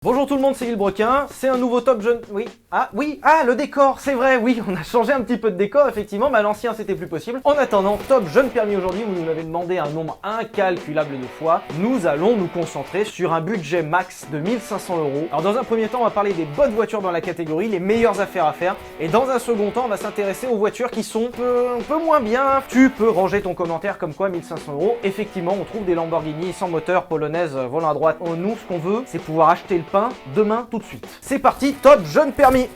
Bonjour tout le monde, c'est Villebrequin, c'est un nouveau top jeune... le décor, c'est vrai, oui, on a changé un petit peu de décor, effectivement, mais à l'ancien c'était plus possible. En attendant, top jeune permis aujourd'hui, vous nous l'avez demandé un nombre incalculable de fois, nous allons nous concentrer sur un budget max de 1500 €. Alors dans un premier temps, on va parler des bonnes voitures dans la catégorie, les meilleures affaires à faire, et dans un second temps, on va s'intéresser aux voitures qui sont un peu moins bien. Tu peux ranger ton commentaire comme quoi 1500 €, effectivement, on trouve des Lamborghini sans moteur, polonaises, volant à droite. Nous, ce qu'on veut, c'est pouvoir acheter le pain demain tout de suite. C'est parti, top jeune permis.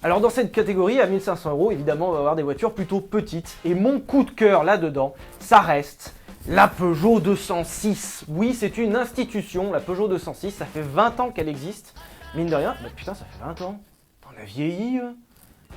Alors dans cette catégorie, à 1500 €, évidemment, on va avoir des voitures plutôt petites. Et mon coup de cœur là-dedans, ça reste la Peugeot 206. Oui, c'est une institution, la Peugeot 206, ça fait 20 ans qu'elle existe. Mine de rien, putain, ça fait 20 ans. On a vieilli.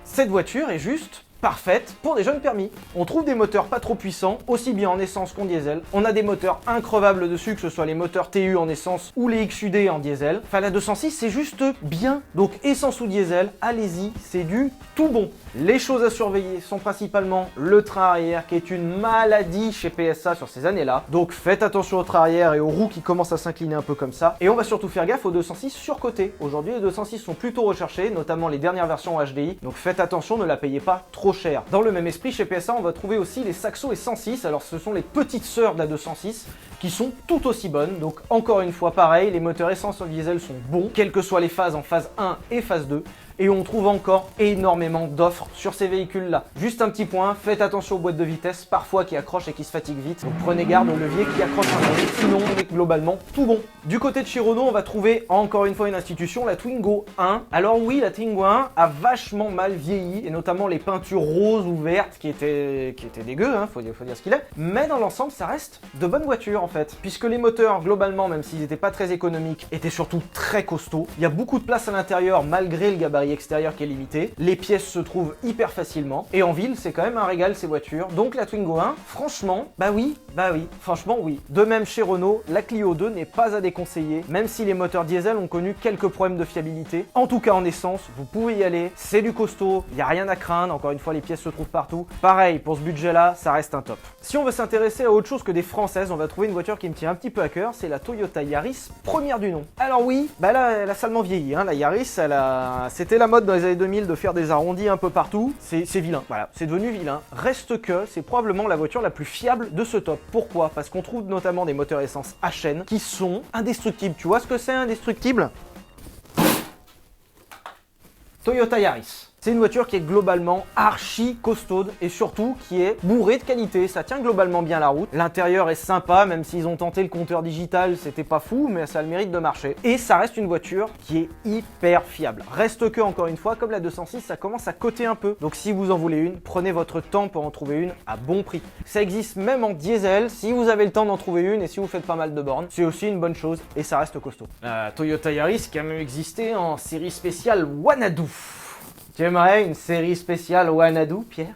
Cette voiture est juste parfaite pour des jeunes permis. On trouve des moteurs pas trop puissants, aussi bien en essence qu'en diesel. On a des moteurs increvables dessus, que ce soit les moteurs TU en essence ou les XUD en diesel. Enfin, la 206, c'est juste bien. Donc, essence ou diesel, allez-y, c'est du tout bon. Les choses à surveiller sont principalement le train arrière, qui est une maladie chez PSA sur ces années-là. Donc, faites attention au train arrière et aux roues qui commencent à s'incliner un peu comme ça. Et on va surtout faire gaffe aux 206 surcotés. Aujourd'hui, les 206 sont plutôt recherchés, notamment les dernières versions en HDI. Donc, faites attention, ne la payez pas trop cher. Dans le même esprit, chez PSA, on va trouver aussi les Saxo et 106. Alors, ce sont les petites sœurs de la 206 qui sont tout aussi bonnes. Donc, encore une fois, pareil, les moteurs essence ou diesel sont bons, quelles que soient les phases en phase 1 et phase 2. Et on trouve encore énormément d'offres sur ces véhicules-là. Juste un petit point, faites attention aux boîtes de vitesse, parfois qui accrochent et qui se fatiguent vite. Donc prenez garde au levier qui accroche un peu, sinon on est globalement tout bon. Du côté de chez Renault, on va trouver encore une fois une institution, la Twingo 1. Alors oui, la Twingo 1 a vachement mal vieilli, et notamment les peintures roses ou vertes qui étaient dégueu, faut dire ce qu'il est. Mais dans l'ensemble, ça reste de bonnes voitures en fait, puisque les moteurs, globalement, même s'ils n'étaient pas très économiques, étaient surtout très costauds. Il y a beaucoup de place à l'intérieur malgré le gabarit extérieur qui est limité. Les pièces se trouvent hyper facilement. Et en ville, c'est quand même un régal ces voitures. Donc la Twingo 1, franchement, bah oui, franchement oui. De même chez Renault, la Clio 2 n'est pas à déconseiller, même si les moteurs diesel ont connu quelques problèmes de fiabilité. En tout cas en essence, vous pouvez y aller, c'est du costaud, il n'y a rien à craindre, encore une fois les pièces se trouvent partout. Pareil, pour ce budget-là, ça reste un top. Si on veut s'intéresser à autre chose que des françaises, on va trouver une voiture qui me tient un petit peu à cœur, c'est la Toyota Yaris, première du nom. Alors oui, bah là, elle a salement vieilli, la Yaris, c'était la mode dans les années 2000 de faire des arrondis un peu partout, c'est vilain, voilà, c'est devenu vilain. Reste que c'est probablement la voiture la plus fiable de ce top. Pourquoi? Parce qu'on trouve notamment des moteurs essence à chaîne qui sont indestructibles. Tu vois ce que c'est indestructible? Toyota Yaris. C'est une voiture qui est globalement archi costaude et surtout qui est bourrée de qualité. Ça tient globalement bien la route. L'intérieur est sympa, même s'ils ont tenté le compteur digital, c'était pas fou, mais ça a le mérite de marcher. Et ça reste une voiture qui est hyper fiable. Reste que, encore une fois, comme la 206, ça commence à coter un peu. Donc si vous en voulez une, prenez votre temps pour en trouver une à bon prix. Ça existe même en diesel, si vous avez le temps d'en trouver une et si vous faites pas mal de bornes, c'est aussi une bonne chose et ça reste costaud. La Toyota Yaris qui a même existé en série spéciale Wanadu. Tu aimerais une série spéciale Wanadu, Pierre?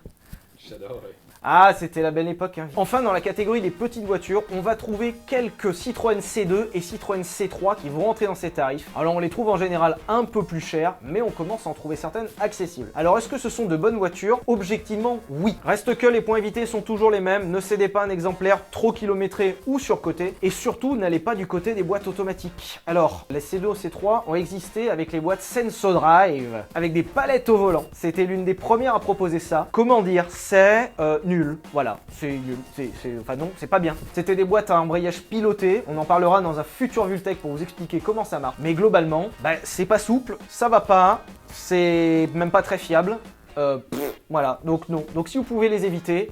J'adorerais. Ah, c'était la belle époque. Enfin, dans la catégorie des petites voitures, on va trouver quelques Citroën C2 et Citroën C3 qui vont rentrer dans ces tarifs. Alors, on les trouve en général un peu plus chères, mais on commence à en trouver certaines accessibles. Alors, est-ce que ce sont de bonnes voitures? Objectivement, oui. Reste que les points évités sont toujours les mêmes. Ne cédez pas un exemplaire trop kilométré ou surcoté. Et surtout, n'allez pas du côté des boîtes automatiques. Alors, les C2 ou C3 ont existé avec les boîtes Sensodrive, avec des palettes au volant. C'était l'une des premières à proposer ça. Comment dire? C'est nul. Voilà, c'est nul, enfin non, c'est pas bien. C'était des boîtes à embrayage piloté, on en parlera dans un futur Vultech pour vous expliquer comment ça marche. Mais globalement, c'est pas souple, ça va pas, c'est même pas très fiable. Voilà, donc non. Donc si vous pouvez les éviter,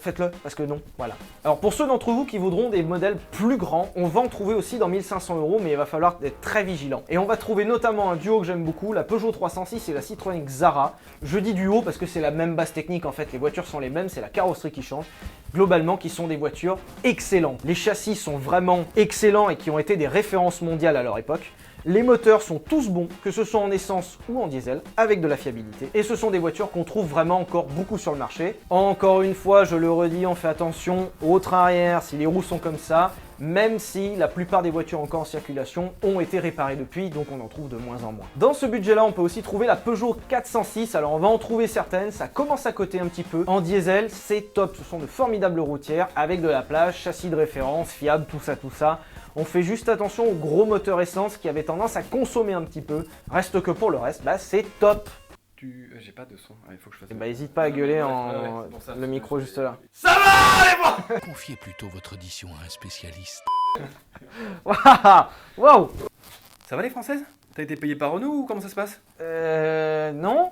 faites-le, parce que non, voilà. Alors pour ceux d'entre vous qui voudront des modèles plus grands, on va en trouver aussi dans 1500 €, mais il va falloir être très vigilant. Et on va trouver notamment un duo que j'aime beaucoup, la Peugeot 306 et la Citroën Xara. Je dis duo parce que c'est la même base technique en fait, les voitures sont les mêmes, c'est la carrosserie qui change. Globalement, qui sont des voitures excellentes. Les châssis sont vraiment excellents et qui ont été des références mondiales à leur époque. Les moteurs sont tous bons, que ce soit en essence ou en diesel, avec de la fiabilité. Et ce sont des voitures qu'on trouve vraiment encore beaucoup sur le marché. Encore une fois, je le redis, on fait attention au train arrière, si les roues sont comme ça. même si la plupart des voitures encore en circulation ont été réparées depuis, donc on en trouve de moins en moins. Dans ce budget-là, on peut aussi trouver la Peugeot 406, alors on va en trouver certaines, ça commence à coter un petit peu. En diesel, c'est top, ce sont de formidables routières, avec de la place, châssis de référence, fiable, tout ça. On fait juste attention aux gros moteurs essence qui avaient tendance à consommer un petit peu, reste que pour le reste, bah c'est top. J'ai pas de son, il faut que je fasse. Bah hésite pas à gueuler le micro juste là. Ça va les bras. Confiez plutôt votre audition à un spécialiste. Waouh. Ça va les françaises? T'as été payé par Renault ou comment ça se passe? Non.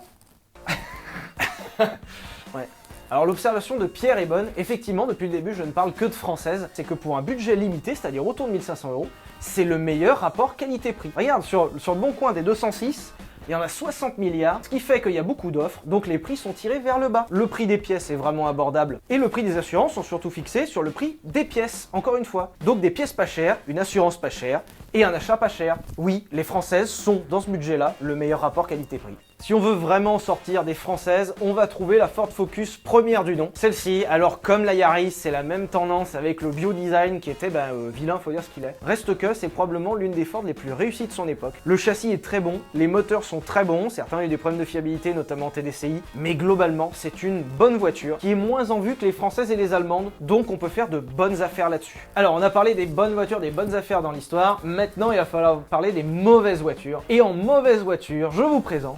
Ouais. Alors l'observation de Pierre est bonne, effectivement depuis le début je ne parle que de française, c'est que pour un budget limité, c'est-à-dire autour de 1500 €, c'est le meilleur rapport qualité-prix. Regarde, sur le bon coin des 206, il y en a 60 milliards, ce qui fait qu'il y a beaucoup d'offres, donc les prix sont tirés vers le bas. Le prix des pièces est vraiment abordable, et le prix des assurances sont surtout fixés sur le prix des pièces, encore une fois. Donc des pièces pas chères, une assurance pas chère, et un achat pas cher. Oui, les françaises sont, dans ce budget-là, le meilleur rapport qualité-prix. Si on veut vraiment sortir des françaises, on va trouver la Ford Focus première du nom. Celle-ci, alors comme la Yaris, c'est la même tendance avec le bio-design qui était vilain, faut dire ce qu'il est. Reste que c'est probablement l'une des Ford les plus réussies de son époque. Le châssis est très bon, les moteurs sont très bons, certains ont eu des problèmes de fiabilité, notamment TDCi, mais globalement, c'est une bonne voiture qui est moins en vue que les françaises et les allemandes, donc on peut faire de bonnes affaires là-dessus. Alors, on a parlé des bonnes voitures, des bonnes affaires dans l'histoire, maintenant il va falloir parler des mauvaises voitures. Et en mauvaise voiture, je vous présente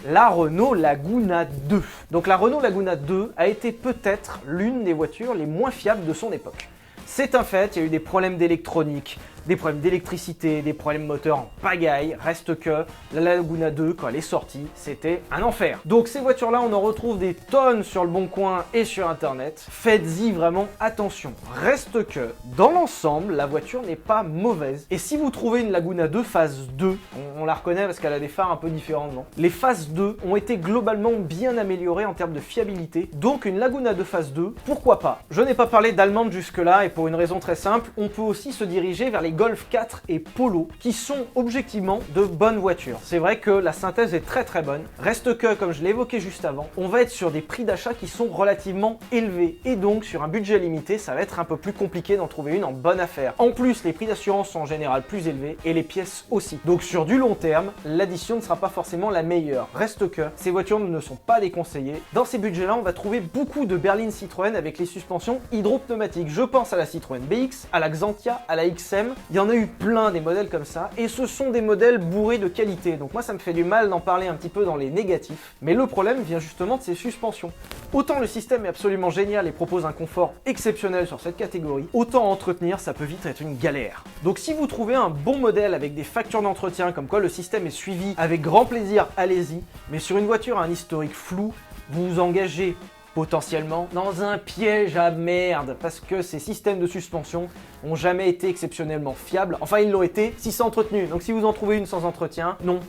la Renault Laguna 2. Donc la Renault Laguna 2 a été peut-être l'une des voitures les moins fiables de son époque. C'est un fait, il y a eu des problèmes d'électronique, des problèmes d'électricité, des problèmes moteurs en pagaille. Reste que la Laguna 2, quand elle est sortie, c'était un enfer. Donc ces voitures-là, on en retrouve des tonnes sur le Bon Coin et sur Internet. Faites-y vraiment attention. Reste que, dans l'ensemble, la voiture n'est pas mauvaise. Et si vous trouvez une Laguna 2 phase 2, on la reconnaît parce qu'elle a des phares un peu différents, non? Les phases 2 ont été globalement bien améliorées en termes de fiabilité. Donc une Laguna 2 phase 2, pourquoi pas? Je n'ai pas parlé d'allemande jusque-là et pour une raison très simple, on peut aussi se diriger vers les Golf 4 et Polo, qui sont objectivement de bonnes voitures. C'est vrai que la synthèse est très bonne. Reste que, comme je l'ai évoqué juste avant, on va être sur des prix d'achat qui sont relativement élevés. Et donc, sur un budget limité, ça va être un peu plus compliqué d'en trouver une en bonne affaire. En plus, les prix d'assurance sont en général plus élevés et les pièces aussi. Donc, sur du long terme, l'addition ne sera pas forcément la meilleure. Reste que, ces voitures ne sont pas déconseillées. Dans ces budgets-là, on va trouver beaucoup de berlines Citroën avec les suspensions hydropneumatiques. Je pense à la Citroën BX, à la Xantia, à la XM. Il y en a eu plein des modèles comme ça, et ce sont des modèles bourrés de qualité, donc moi ça me fait du mal d'en parler un petit peu dans les négatifs, mais le problème vient justement de ces suspensions. Autant le système est absolument génial et propose un confort exceptionnel sur cette catégorie, autant entretenir ça peut vite être une galère. Donc si vous trouvez un bon modèle avec des factures d'entretien, comme quoi le système est suivi, avec grand plaisir, allez-y, mais sur une voiture à un historique flou, vous vous engagez potentiellement dans un piège à merde, parce que ces systèmes de suspension ont jamais été exceptionnellement fiables. Enfin, ils l'ont été si c'est entretenu. Donc si vous en trouvez une sans entretien, non,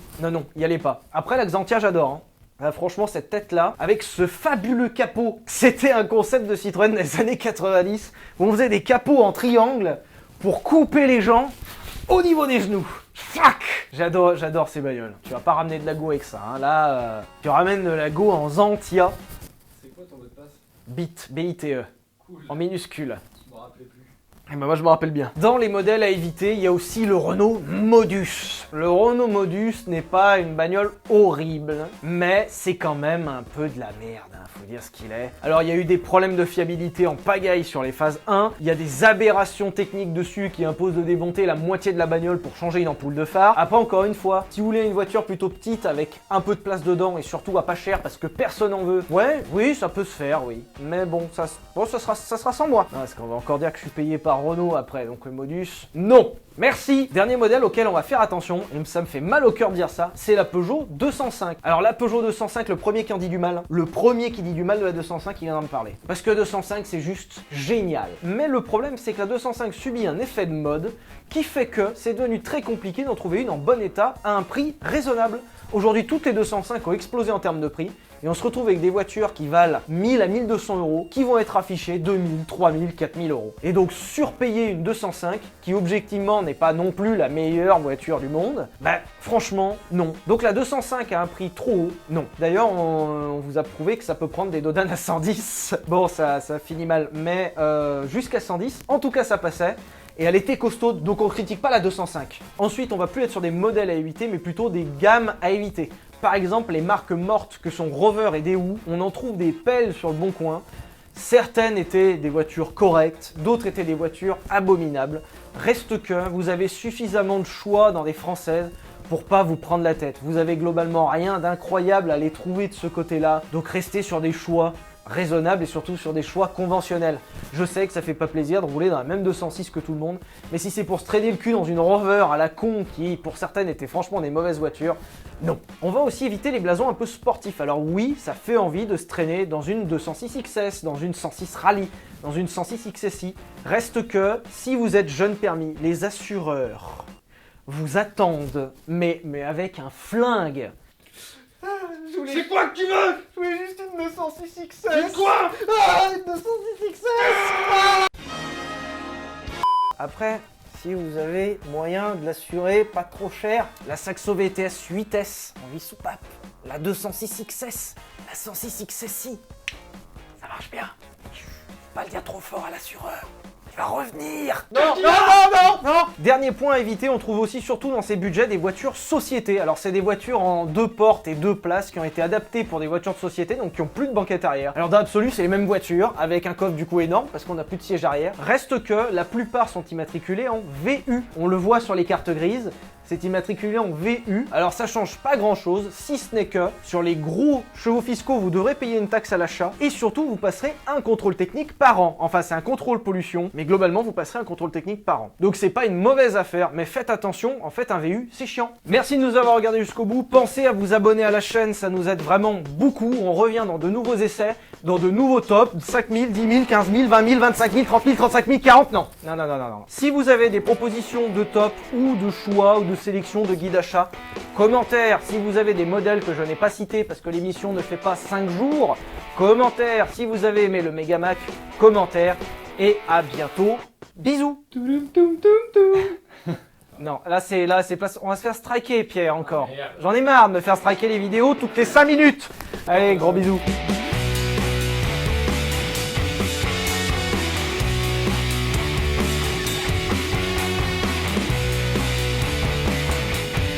y allez pas. Après, la Xantia, j'adore. Franchement, cette tête-là, avec ce fabuleux capot, c'était un concept de Citroën des années 90, où on faisait des capots en triangle pour couper les gens au niveau des genoux. Fuck! J'adore ces bagnoles. Tu vas pas ramener de la go avec ça. Hein. Là, tu ramènes de la go en Xantia. Ton mot de passe? BIT, B-I-T-E, Cool. en minuscule. Je me rappelais plus. Et ben moi je me rappelle bien. Dans les modèles à éviter, il y a aussi le Renault Modus. Le Renault Modus n'est pas une bagnole horrible, mais c'est quand même un peu de la merde, hein, faut dire ce qu'il est. Alors il y a eu des problèmes de fiabilité en pagaille sur les phases 1, il y a des aberrations techniques dessus qui imposent de démonter la moitié de la bagnole pour changer une ampoule de phare. Après encore une fois, si vous voulez une voiture plutôt petite avec un peu de place dedans et surtout à pas cher parce que personne en veut, oui ça peut se faire, oui. Mais bon, ça sera sans moi. Non, parce qu'on va encore dire que je suis payé par Renault après, donc le Modus, non. Merci. Dernier modèle auquel on va faire attention, et ça me fait mal au cœur de dire ça, c'est la Peugeot 205. Alors la Peugeot 205, le premier qui en dit du mal, le premier qui dit du mal de la 205, il vient d'en me parler. Parce que 205, c'est juste génial. Mais le problème, c'est que la 205 subit un effet de mode qui fait que c'est devenu très compliqué d'en trouver une en bon état à un prix raisonnable. Aujourd'hui, toutes les 205 ont explosé en termes de prix. Et on se retrouve avec des voitures qui valent 1000 à 1200 euros, qui vont être affichées 2000, 3000, 4000 euros. Et donc surpayer une 205, qui objectivement n'est pas non plus la meilleure voiture du monde, bah franchement non. Donc la 205 a un prix trop haut, non. D'ailleurs on vous a prouvé que ça peut prendre des Dodan à 110. Bon ça finit mal, mais jusqu'à 110, en tout cas ça passait. et elle était costaude, donc on critique pas la 205. Ensuite, on va plus être sur des modèles à éviter, mais plutôt des gammes à éviter. Par exemple, les marques mortes que sont Rover et Daewoo, on en trouve des pelles sur le bon coin. Certaines étaient des voitures correctes, d'autres étaient des voitures abominables. Reste que vous avez suffisamment de choix dans des françaises pour pas vous prendre la tête. Vous avez globalement rien d'incroyable à les trouver de ce côté-là, donc restez sur des choix raisonnables et surtout sur des choix conventionnels. Je sais que ça fait pas plaisir de rouler dans la même 206 que tout le monde, mais si c'est pour se traîner le cul dans une Rover à la con qui pour certaines étaient franchement des mauvaises voitures, non. On va aussi éviter les blasons un peu sportifs. Alors oui, ça fait envie de se traîner dans une 206 XS, dans une 106 Rally, dans une 106 XSI. Reste que si vous êtes jeune permis, les assureurs vous attendent, mais avec un flingue. C'est quoi que tu veux? Je voulais juste une 206 XS. C'est quoi? Une 206 XS. Après, si vous avez moyen de l'assurer pas trop cher, la Saxo VTS 8S en vis soupape, la 206 XS, la 106 XSI, ça marche bien. Faut pas le dire trop fort à l'assureur. Il va revenir. Non. Dernier point à éviter, on trouve aussi surtout dans ces budgets des voitures société. Alors c'est des voitures en 2 portes et 2 places qui ont été adaptées pour des voitures de société, donc qui ont plus de banquette arrière. Alors dans l'absolu, c'est les mêmes voitures avec un coffre du coup énorme parce qu'on n'a plus de siège arrière. Reste que la plupart sont immatriculées en VU. On le voit sur les cartes grises. C'est immatriculé en VU. Alors ça change pas grand chose, si ce n'est que sur les gros chevaux fiscaux, vous devrez payer une taxe à l'achat et surtout vous passerez un contrôle technique par an. Enfin c'est un contrôle pollution, mais globalement vous passerez un contrôle technique par an. Donc c'est pas une mauvaise affaire, mais faites attention, en fait un VU c'est chiant. Merci de nous avoir regardé jusqu'au bout, pensez à vous abonner à la chaîne, ça nous aide vraiment beaucoup. On revient dans de nouveaux essais, dans de nouveaux tops, 5 000, 10 000, 15 000, 20 000, 25 000, 30 000, 35 000, 40, non. Si vous avez des propositions de top ou de choix ou de sélection de guide achat, commentaire si vous avez des modèles que je n'ai pas cités parce que l'émission ne fait pas 5 jours, commentaire si vous avez aimé le Megamac, commentaire et à bientôt, bisous. Non, là c'est place, on va se faire striker Pierre encore. J'en ai marre de me faire striker les vidéos toutes les 5 minutes. Allez, gros bisous.